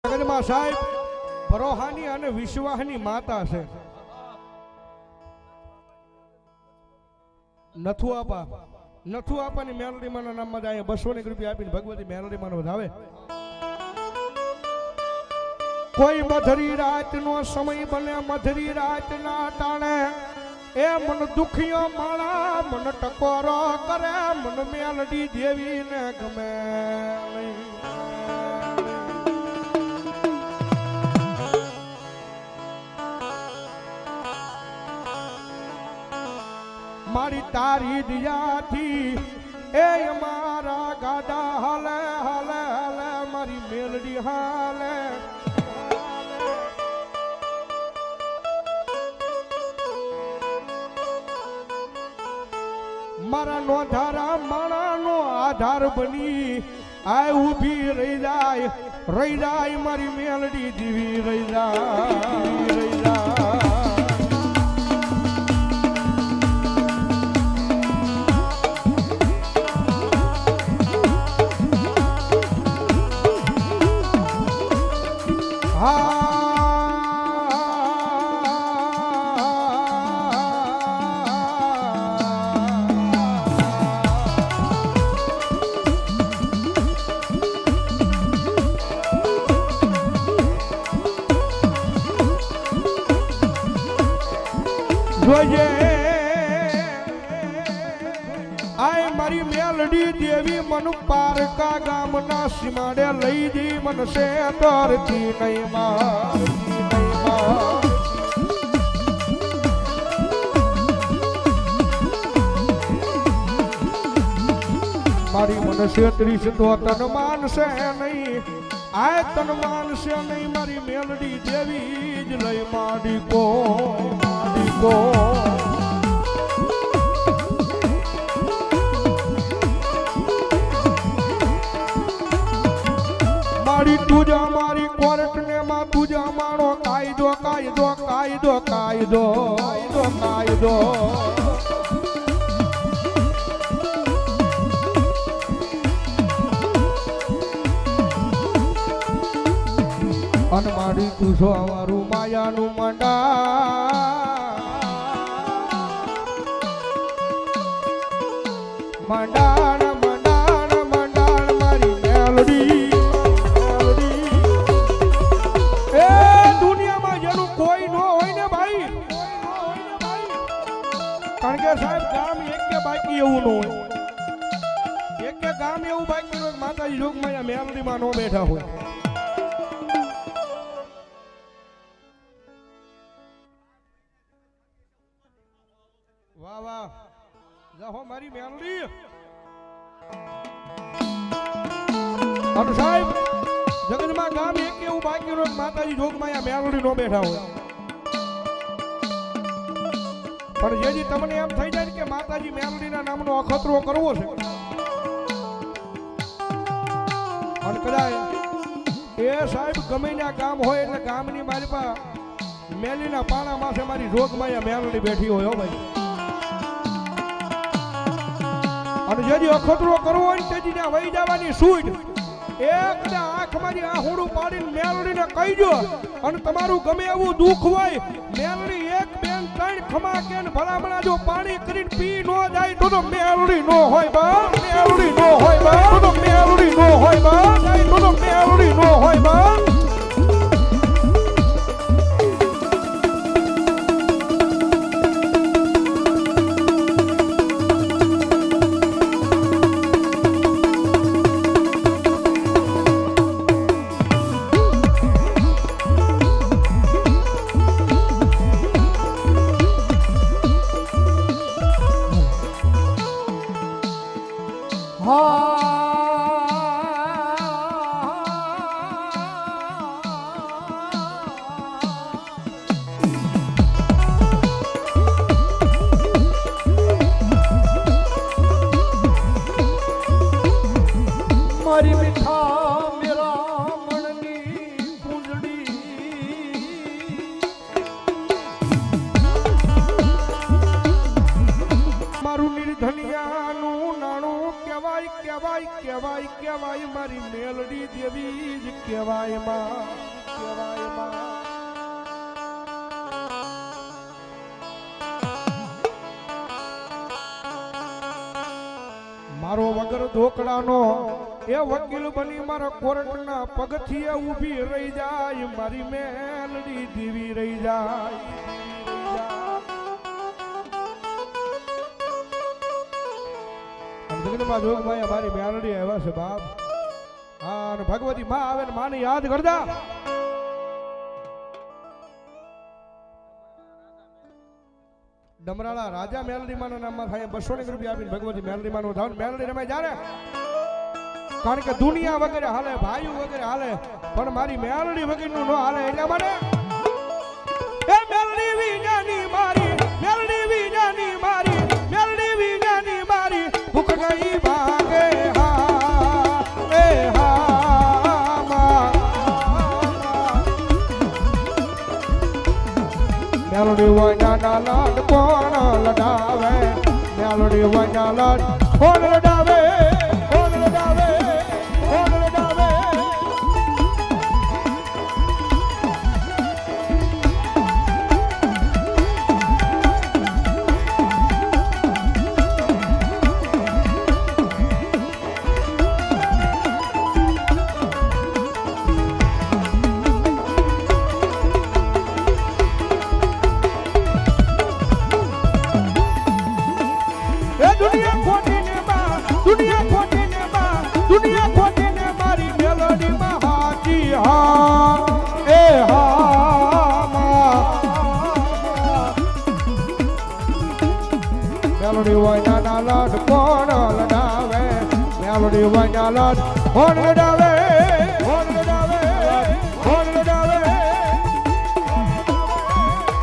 જગતમાં સાહેબ ભરોહાની અને વિશ્વાસની માતા છે. નથુ આપાની મેલડીમાંના નામમાં જ અહીંયા 200 રૂપિયા આપીને ભગવતી મેલડીમાં વધાવે. કોઈ મધરી રાતનો સમય બને મધરી રાતના ટાણે એ મન દુખિયો માળા મન ટકોરો કરે મન મેલડી દેવીને ગમે નહીં. મારી તારી દિયાથી એ મારા ગાડા હાલે હાલે હાલે મારી મેલડી હાલે. મારા નો ધારા માણાનો આધાર બની આ ઊભી રહી જાય મારી મેલડી દીવી રહી જાય. જોજે આય મારી મેલડી દેવી મન પારકા ગામના સીમાડે લઈ જી મન સે તરતી નહીં માં. મારી મન સે 30 તો તન માનશે નહીં આય તન માનશે નહીં મારી મેલડી દેવી જ લઈ માડી કો મારી તુજા મારી કોર્ટ ને માં તુજા મારો કાયદો કાયદો કાયદો કાયદો કાયદો કાયદો. અન મારી તુજો મારું માયાનું મંડાણ મારી મેલડી. એ દુનિયામાં જેનું કોઈ ન હોય ને ભાઈ કારણ કે સાહેબ ગામ એક કે બાકી એવું ન હોય. એક કે ગામ એવું બાકી હોય માતાજી જોગમાં મેલડીમાં ન બેઠા હોય. વાહ વાહ જાહો મારી મેલડી. અને સાહેબ જગતમાં ગામ એક એવું બાકી રોજ માતાજી જોગમાં મેલડી નો બેઠા હોય. પણ જેથી તમને એમ થઈ જાય કે માતાજી મેલડીના નામનો અખતરો કરવો છે અને કદાચ એ સાહેબ ગમે ના ગામ હોય એટલે ગામની મારી પા મેલીના પાણા માથે મારી જોગમાં મેલડી બેઠી હોય. ભાઈ અને જેથી અખતરો કરવો હોય તેથી ત્યાં વહી જવાની સૂટ એક આંખ મારી આહુડું પાડીને મેલડીને કહી દો. અને તમારું ગમે એવું દુઃખ હોય મેલડી 1 2 3 ખમા કે ભલામણા જો પાણી કરીને પી ન જાય તો મેલડી નો હોય બા. મેલડી નો હોય બા. તો મેલડી નો હોય બા. તો મેલડી નો હોય બા. મારી મીઠા મેરા મણની કુંડળી મારું નિર્ધનિયાનું નાણું કહેવાય કહેવાય કહેવાય કહેવાય મારી મેલડી એવી જ કહેવાય માં. મારો વગર ધોકડાનો એ વકીલ બની મારા કોર્ટના પગથિયે ઊભી રહી જાય, મારી મેલડી દીવી રહી જાય. જગતમાં જોગભાઈ અમારી મેલડી આવ્યા છે બાપ. હા, અને ભગવતી માં આવે ને માને યાદ કરતા. ડમરાળા રાજા મેલડી માના નામમાં થાય 200 રૂપિયા આપીને ભગવતી મેલડી માનો ધાવ મેલડી રમાય જારે. કારણ કે દુનિયા વગેરે હાલે, ભાઈઓ વગેરે હાલે, પણ મારી મેલડી વગેરેનું ન હાલે. એટલા માટે એ મેલડી વિનાની મારી, મેલડી વિનાની મારી, મેલડી વિનાની મારી ભૂખ ગઈ ભાગે. હા એ હા મેલડી વના લાડ કોણ લડાવે, મેલડી વના લાડ કોણ લડાવે, કોણ લડાવે, કોણ લડાવે. દુનિયા ખોટીને મારી મેલડી માં હાજી. હા એ હા મેલડી વના ના લાડ કોણ લડાવે, મેલડી વના લાડ કોણ લડાવે, કોણ લડાવે, કોણ લડાવે.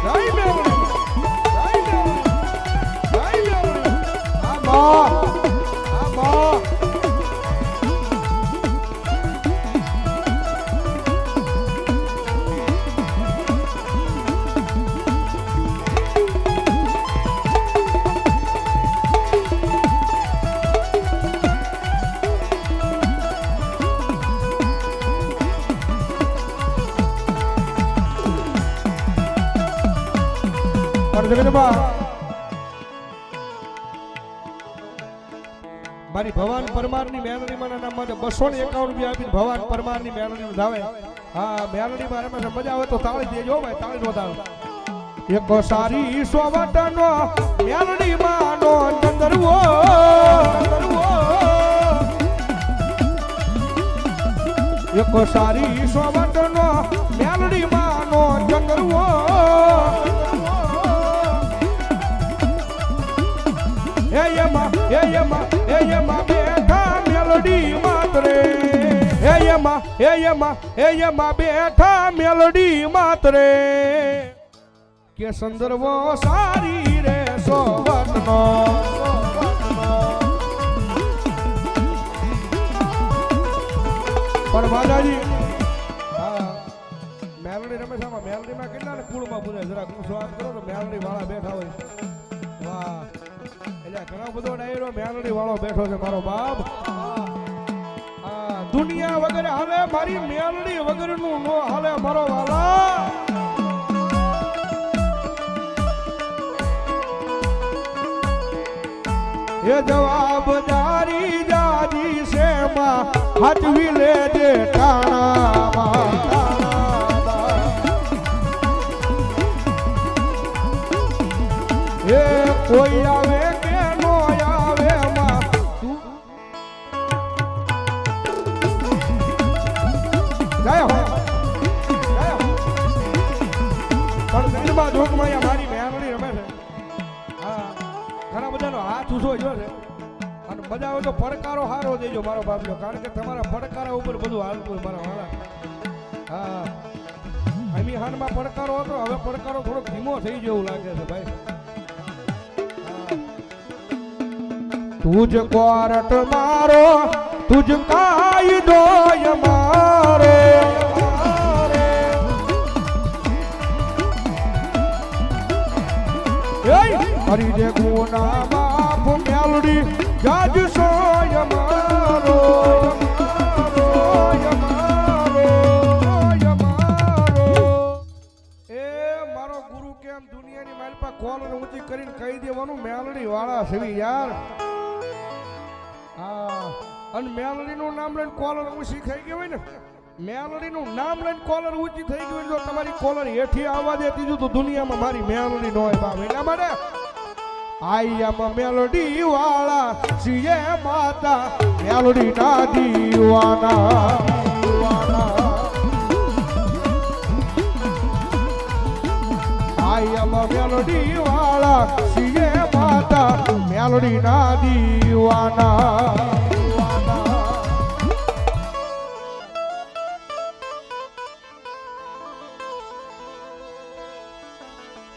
જય મેલડી, જય મેલડી, જય મેલડી. આમાં મારી ભવાન પરમાર ની મેલડી માં નામ માટે 251 રૂપિયા આપીને ભવાન પરમાર ની મેલડી નું ધાવે. હા, મેલડી માં રમે મજા આવે તો તાળી દેજો ભાઈ, તાળી નો ધાવે. એક સારી સોવટનો મેલડી માનો ચંદરવો, એક સારી સોવટનો મેલડી માનો ચંદરવો. એયમાં બેઠા મેલડી માતરે, એયમાં બેઠા મેલડી માતરે. કે સંદર્ભો સારી રે સોવટનો. પણ માતાજી હા મેલડી રમે છે, મેલડીમાં કેટલા ને કુળમાં પૂરે જરા ગુસ્સો આમ કરો તો મેલડી વાળા બેઠા હોય. વાહ, એટલે ઘણો બધો ડાયરો મેલડી વાળો બેઠો છે મારો બાપ. દુનિયા વગેરે હાલે, મારી મેલડી વગરનું નો હાલે મારો વાલા. એ જવાબદારી જાજી છે માં હાચવી લેજે ટાણામાં. એ કોઈ આવે કે નો આવે માં તું જય હો, જય હો. પણ દિલમાં જોગમાં મારી મેલડી રમે છે. હા, ઘણા બધાનો હાથ ઊંચો જો છે. અને મજા આવે તો પડકારો હારો દેજો મારો બાપલો, કારણ કે તમારા પડકારા ઉપર બધું હાલતું મારા વાળા. હા, અમી હાનમાં પડકારો હતો, હવે પડકારો થોડો ધીમો થઈ ગયો એવું લાગે છે ભાઈ. તુજ કોરટ મારો, તુજ કાયદો મારો. હરી જે ગુના બાપ મેલડી જાજ સોય મારો, કરીને કહી દેવાનું મેલડી વાળા છે યાર. હા અને મેલડી નું નામ લઈને કોલર ઊંચી થઈ ગઈ હોય ને, મેલડી નું નામ લઈને કોલર ઊંચી થઈ ગઈ હોય, જો તમારી કોલર હેઠી આવવા દેતી તો દુનિયામાં મારી મેલડી ન હોય બાપ. એટલા માટે આઈ એમ મેલડી વાળા છીએ માતા મેલડી ના દીવાના. આઈ એમ મેલડી વાળા છીએ માતા મેલડી ના દીવાના.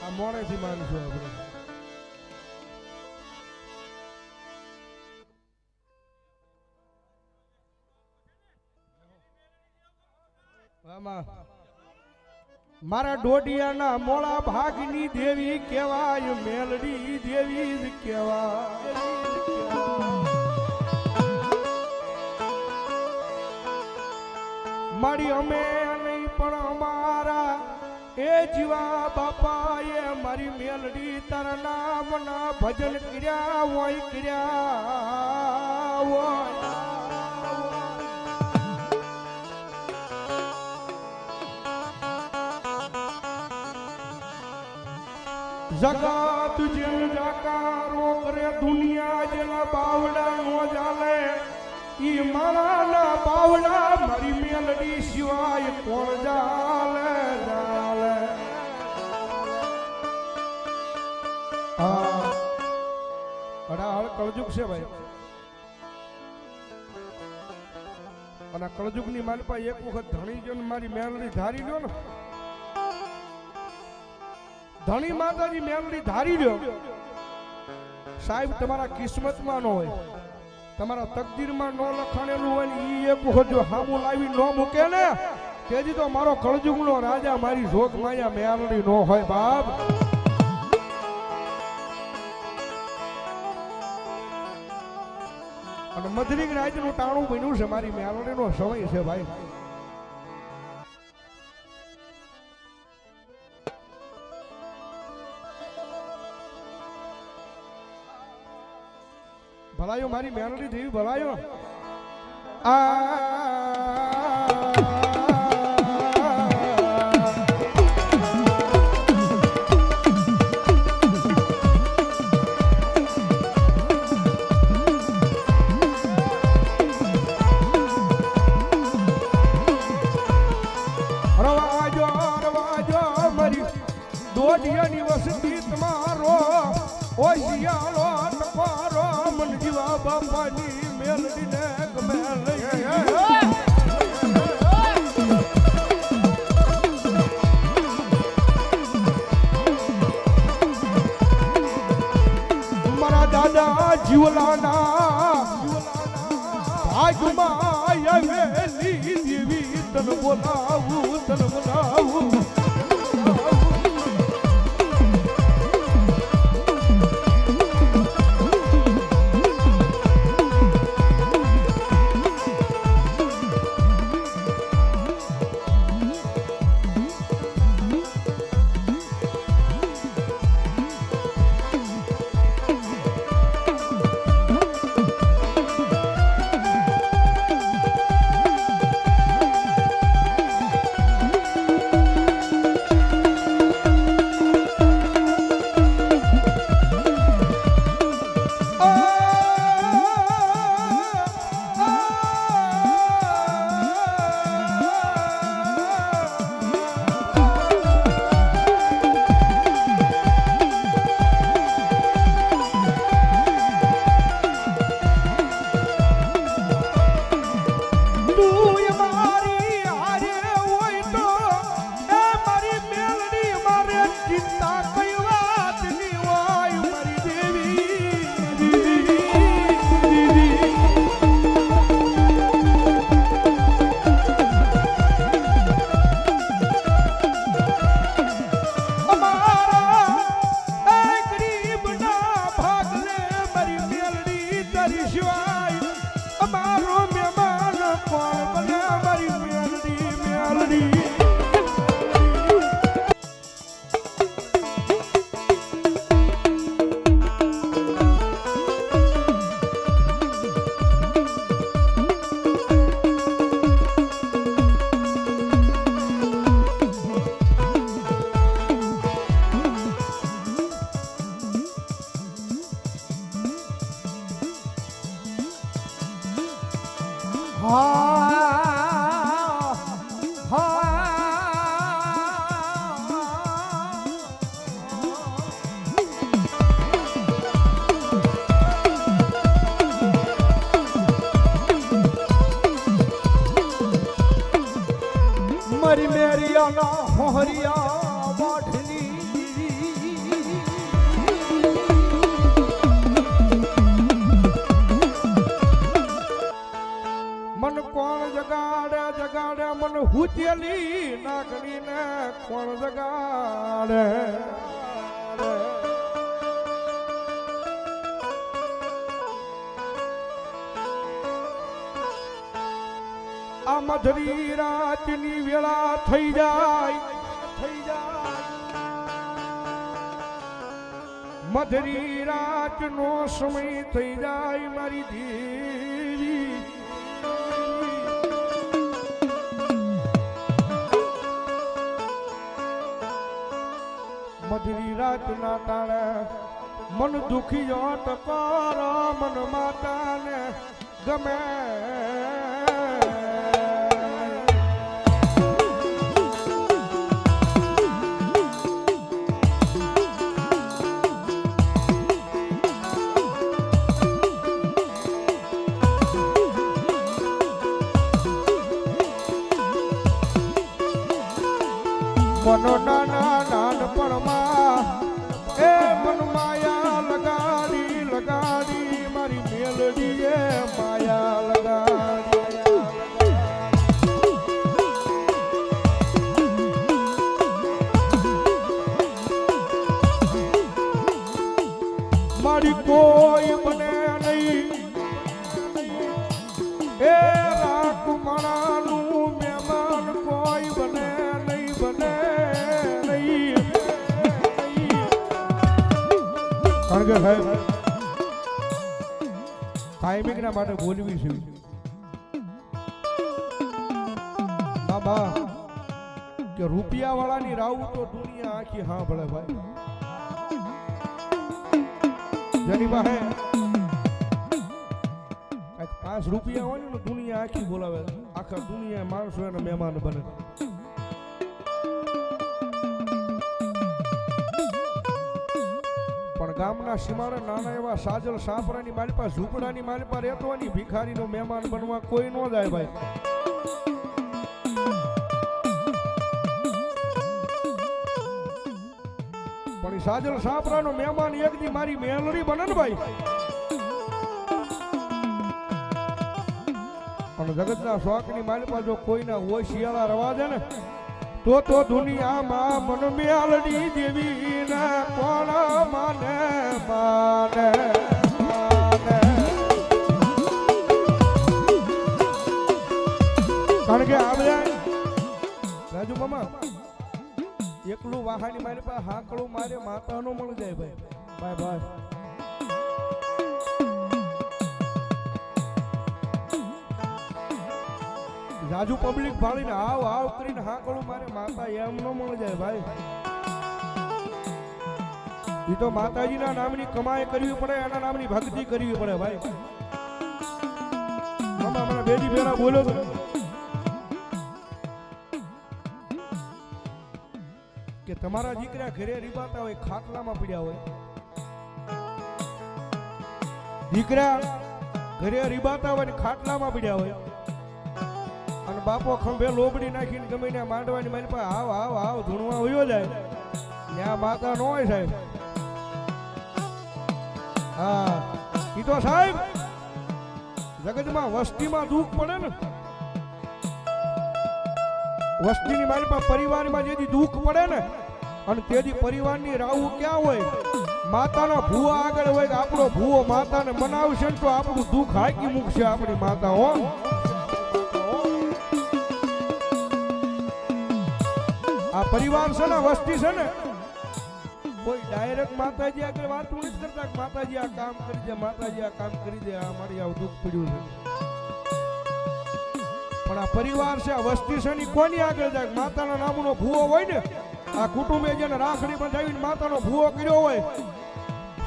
આ મોડેથી માનશું આપણે. મારા ડોડિયાના મોળા ભાગની દેવી કહેવાય મેલડી દેવી જ કહેવાય. મારી અમે નહીં પણ અમારા એ જીવા બાપા એ મારી મેલડી તારા નામના ભજન કર્યા હોય જગત જેલ જાકારો કરે દુનિયા જેના બાવડા નો જાલે ઈ મારા બાવડા મારી મેલડી સિવાય કોણ જાલે જાલે. હા અડાળ કળજુગ છે ભાઈ, અને કળજુગ ની માલપા એક વખત ધણી જો મારી મેલડી ધારી લ્યો ને, ધણી માતાજી મેલડી ધારી લ્યો સાહેબ, તમારા કિસ્મતમાં ન હોય, તમારા તકદીરમાં ન લખાણેલું હોય ને ઈ એક વખત જો હામું લાવી ન મૂકે ને તેથી તો મારો કળજુગનો રાજા મારી જોગ માયા મેલડી ન હોય બાપ. અને મધરીક રાજનું ટાણું બન્યું છે મારી મેલડીનો સમય છે ભાઈ. ભલાયો મારી મેલડી દેવી ભલાયો. રવાજો મારી દોઢિયાની વસતી તમારો ઓ શિયાળો ટપારો મન જીવા બાપાની મેલડી ને ગમે લઈ. મારા દાદા જીવલાના ભાગમાં આવેલી દેવી તન બોલાવું તન બોલાવું. દરિયાના હોહરિયા વાઢની મન કોણ જગાડે જગાડે મન હુચેલી નાગણી ને કોણ જગાડે આ મધરી રાતની વેળા થઈ જાય મધરી રાતનો સમય થઈ જાય મારી દેવી મધરી રાતના ટાણે મન દુખી ટકોર મન માતાને ગમે મનો નાના નાનપણમાં એ મન માયા લગાડી લગાડી મારી મેલડીએ માયા લગાડી મારી કોઈ બને નહીં એ રાજકુમારાનું મહેમાન કોઈ બને નહીં બને કારણ કે સાહેબ કાયમિક ના માટે બોલવી છે બાબા કે રૂપિયા વાળાની રાવ તો દુનિયા આખી હા ભલે ભાઈ જેની પાસે કઈક 5 રૂપિયા હોય ને દુનિયા આખી બોલાવે આખા દુનિયા માણસો એના મહેમાન બને પણ ગામના સીમાડે નાના એવા સાજલ સાપરાની માલિપા ઝૂંપડાની માલિપા રહેતોની ભિખારીનો મહેમાન બનવા કોઈ ન જાય ભાઈ પણ એ સાજલ સાપરાનો મહેમાન એક દી મારી મેલડી બને ને ભાઈ પણ જગતના શોખની માલિપા જો કોઈના હોય શિયાળા રવા દે ને તો દુનિયામાં મન મેલડી દેવી ને કોણ માને માને કારણ કે આપણે રાજુ મામા એકલું વાહાની મારી પાસે હાકડું મારે માતા નો મળી જાય ભાઈ ભાઈ ભાઈ રાજુ પબ્લિક ભાળીને આવ આવ કરીને હાકડું મારે માતા એમ ન મળી જાય ભાઈ એ તો માતાજીના નામની કમાઈ કરવી પડે એના નામની ભક્તિ કરવી પડે ભાઈ મામા મને બેજી ફેરા બોલો તો કે તમારા દીકરા ઘરે રીબાતા હોય ખાટલામાં પડ્યા હોય દીકરા ઘરે રીબાતા હોય ને ખાટલામાં પડ્યા હોય અને બાપો ખંભે લોબડી નાખીને ગમે ને માંડવાની મારી પાસે આવ આવ આવ ધૂણવા વયો જાય ત્યાં માતા ન હોય સાહેબ હા ઈ તો સાહેબ જગતમાં વસ્તીમાં દુઃખ પડે ને વસ્તીની મારી પાસે પરિવારમાં જેથી દુઃખ પડે ને અને તેથી પરિવારની રાવું ક્યાં હોય માતાના ભૂવા આગળ હોય કે આપણો ભૂવો માતાને મનાવશે ને તો આપણું દુઃખ હાકી મૂકશે આપણી માતા હો આ પરિવાર છે ને વસ્તી છે ને કોઈ ડાયરેક્ટ માતાજી આગળ વાત નથી કરતા કે માતાજી આ કામ કરી દે માતાજી આ કામ કરી દે આ મારી આવું દુઃખ પડ્યું છે પણ આ પરિવાર છે આ વસ્તી છે ની કોની આગળ જાય માતાના નામનો ભૂવો હોય ને આ કુટુંબે જેને રાખડી બંધાવીને માતાનો ભૂવો કર્યો હોય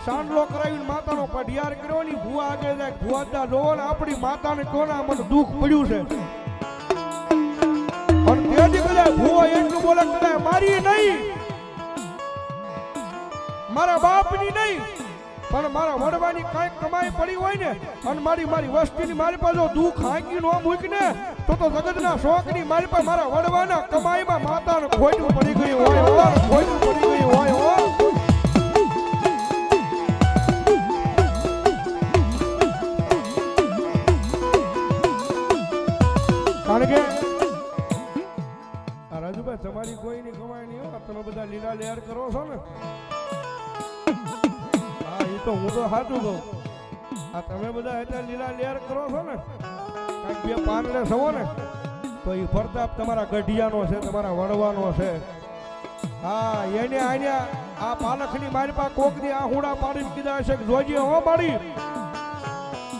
સાંડલો કરાવીને માતાનો પઢિયાર કર્યો ની ભૂવા આગળ જાય ભૂવા જોવો ને આપણી માતાને કોના મને દુઃખ પડ્યું છે પણ તેથી કદાચ ભૂવો એટલું બોલે કદાચ મારી નહીં મારા બાપની નહીં પણ મારા વડવાની કાંઈક કમાઈ પડી હોય ને અને મારી વસ્તીની મારી પાસે જો દુઃખ હાંકી ન મૂકને તો જગતના શોખની મારી પાસે મારા વડવાના કમાઈમાં માતાને ખોટું પડી ગયું હોય ખોટું પડી ગયું હોય કારણ કે રાજુભાઈ તમારી કોઈની કમાઈ નહીં હોય તમે બધા લીલા લેર કરો છો ને હા એ તો હું તો સાચું કહું આ તમે બધા એટલે લીલા લેર કરો છો ને કાંઈક બે પાનડે સવો ને તો એ પ્રતાપ તમારા ગઢિયાનો છે તમારા વડવાનો છે હા એને આને આ પાલખની મારી પાસે કોકની આ હુડા પાડીને કીધા હશે જોજે હો પાડી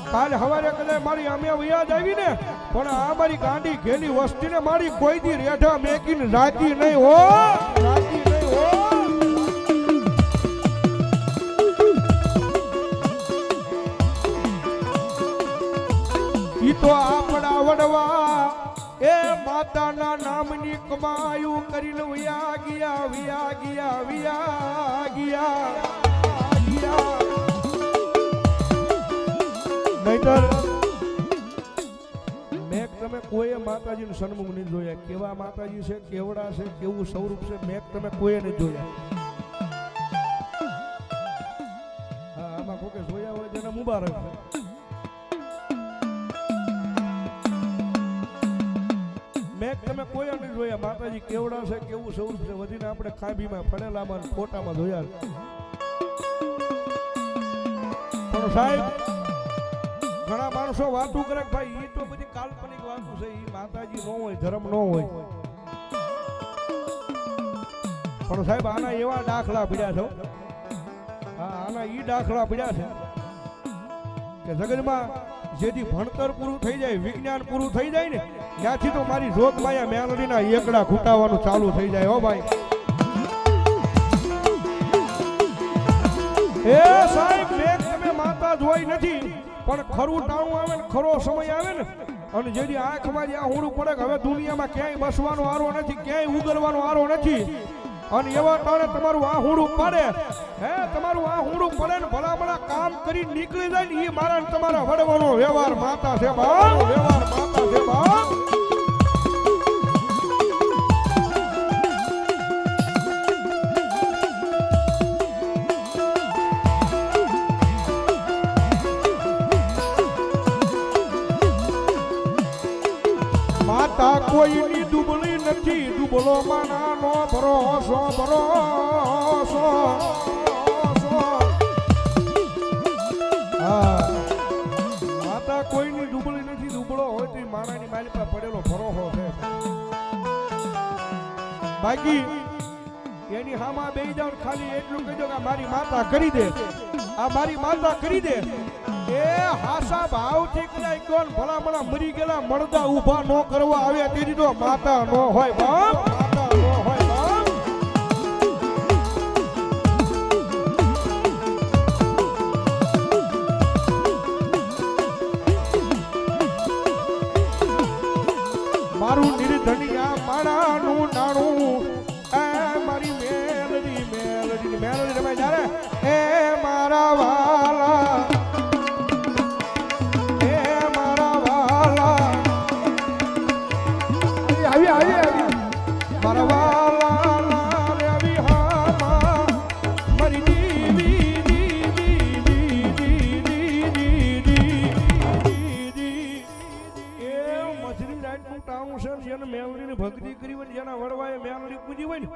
કાલે સવારે કદાચ મારી અમે વ્યાજ આવી ને પણ આ મારી ગાંડી ઘેલી વસ્તીને મારી કોઈ દી રેઢા મેકીને રાજી નહીં હો રાજી નહીં હો ઈ તો આપણા વડવા એ માતાના નામની કમાયું કરીને વિયા ગયા વિયા ગયા વિયા ગયા નહીતર મેં તમે કોઈએ માતાજીનું સન્મુખ નહીં જોયા કેવા માતાજી છે કેવડા છે કેવું સ્વરૂપ છે મેં તમે કોઈએ નહીં જોયા હા આમાં કોકે જોયા હોય જેને મુબારક મેં તમે કોઈ નહીં જોયા માતાજી કેવડા છે કેવું સ્વરૂપ છે વધીને આપણે ખાંભીમાં ફળેલામાં ફોટામાં જોયા પણ સાહેબ ઘણા માણસો વાતું કરે ભાઈ એ તો બધી કાલ્પનિક વાતું છે એ માતાજી ન હોય ધર્મ ન હોય પણ સાહેબ આના એવા દાખલા પડ્યા છે હા આના ઈ દાખલા પડ્યા છે કે જગતમાં જેથી ભણતર પૂરું થઈ જાય વિજ્ઞાન પૂરું થઈ જાય ને ત્યાંથી તો મારી જોગમાયા મેલડીના એકડા ખૂટાવાનું ચાલુ થઈ જાય હો ભાઈ એ સાહેબ મેં તમે માતા જોઈ નથી પણ ખરું ટાણું આવે ને ખરો સમય આવે ને અને જેથી આંખમાં જે આહુડું પડે હવે દુનિયામાં ક્યાંય બસવાનો આરો નથી ક્યાંય ઉગરવાનો આરો નથી અને એવા ટાણે તમારું આહુડું પડે હે તમારું આહુડું પડે ને ભલા ભલા કામ કરી નીકળી જાય ને એ મારા તમારા વડવાનો વ્યવહાર માતા છે બાપ વ્યવહાર માતા છે બાપ માતા કોઈની દુબળી નથી દુબળો માનાનો ભરોસો ભરોસો હા માતા કોઈની દુબળી નથી દુબળો હોય તો માણાની મારી પાસે પડેલો ભરોસો છે બાકી એની હામાં બેહી જાવ ખાલી એટલું કહેજો કે મારી માતા કરી દે આ મારી માતા કરી દે એ હાસા ભાવથી કદાચ કોણ ભલા ભલા મરી ગયેલા મળદા ઊભા ન કરવા આવે તેથી તો માતા ન હોય બાપ માતા ન હોય બાપ મારું નિર્ધનિયા માણાનું નાણું એ મારી મેલડી મેલડી મેલડી રમે જ્યારે એ મારા વાલા ભક્તિ કરી હોય જેના વડવાએ મેલડી પૂજી હોય ને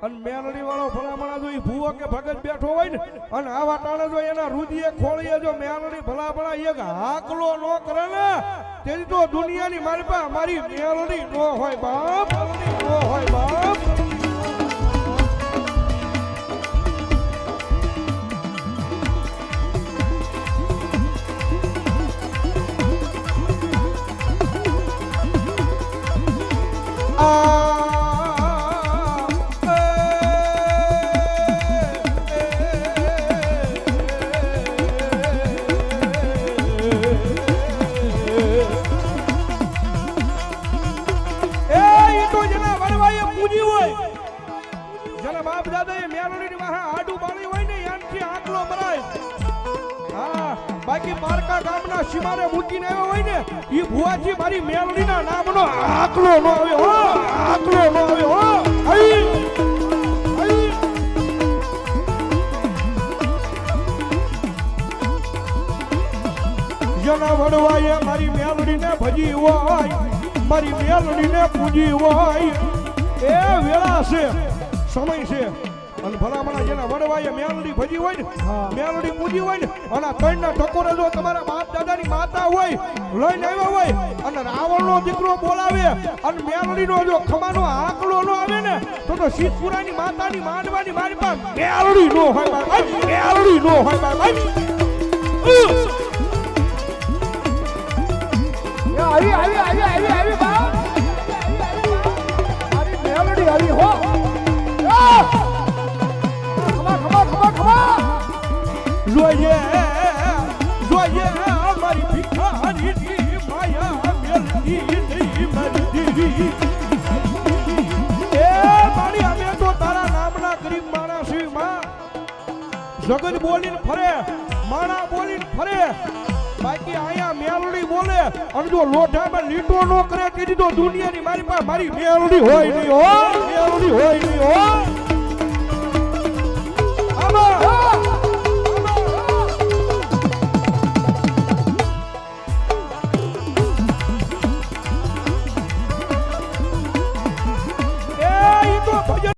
અને મેલડી વાળો ભલામણા જો ભૂવો કે ભગત બેઠો હોય ને અને આવા ટાણે જો એના રુદિયે ખોળીએ જો મેલડી ભલામણા એક હાકલો ન કરે ને તેથી તો દુનિયાની મારી પાસે મારી મેલડી ન હોય બાપ મેલડી ન હોય બાપ બાકી પારકા ગામના સીમારે મૂકીને આવ્યો હોય ને એ ભુવાજી મારી મેલડીના નામનો આકલો નો આવ્યો હો, આકલો નો આવ્યો હો. આઈ આઈ જેના વડવાએ મારી મેલડીને ભજી હોય, મારી મેલડીને પૂજી હોય, એ વેળા છે, સમય છે. અને ભલામણા જેના વડવાએ મેલડી ભજી હોય ને, મેલડી પૂજી હોય ને, અને ત્રણના ટકોરે જો તમારા બાપ દાદાની માતા હોય લઈને આવ્યા હોય અને રાવણનો દીકરો બોલાવે અને મેલડીનો જો ખમાનો આંકડો નો આવે ને તો શીતપુરાની માતાની માંડવાની મારી પાસે મેલડી નો હોય ભાઈ, મેલડી નો હોય ભાઈ. આવી આવી આવી આવી આવી બા મારી મેલડી આવી હો. જોઈએ જોઈએ મારી ભિખારીની માયા મેલડી નહીં મરતી. એ મારી અમે તો તારા નામના ગરીબ માણસ છીએ માં. જગત બોલીને ફરે, માણા બોલીને ફરે, બાકી અહીંયા મેલડી બોલે અને જો લોઢામાં લીટો ન કરે તેથી તો દુનિયાની મારી પાસે મારી મેલડી હોય નહીં, હો મેલડી હોય નહીં.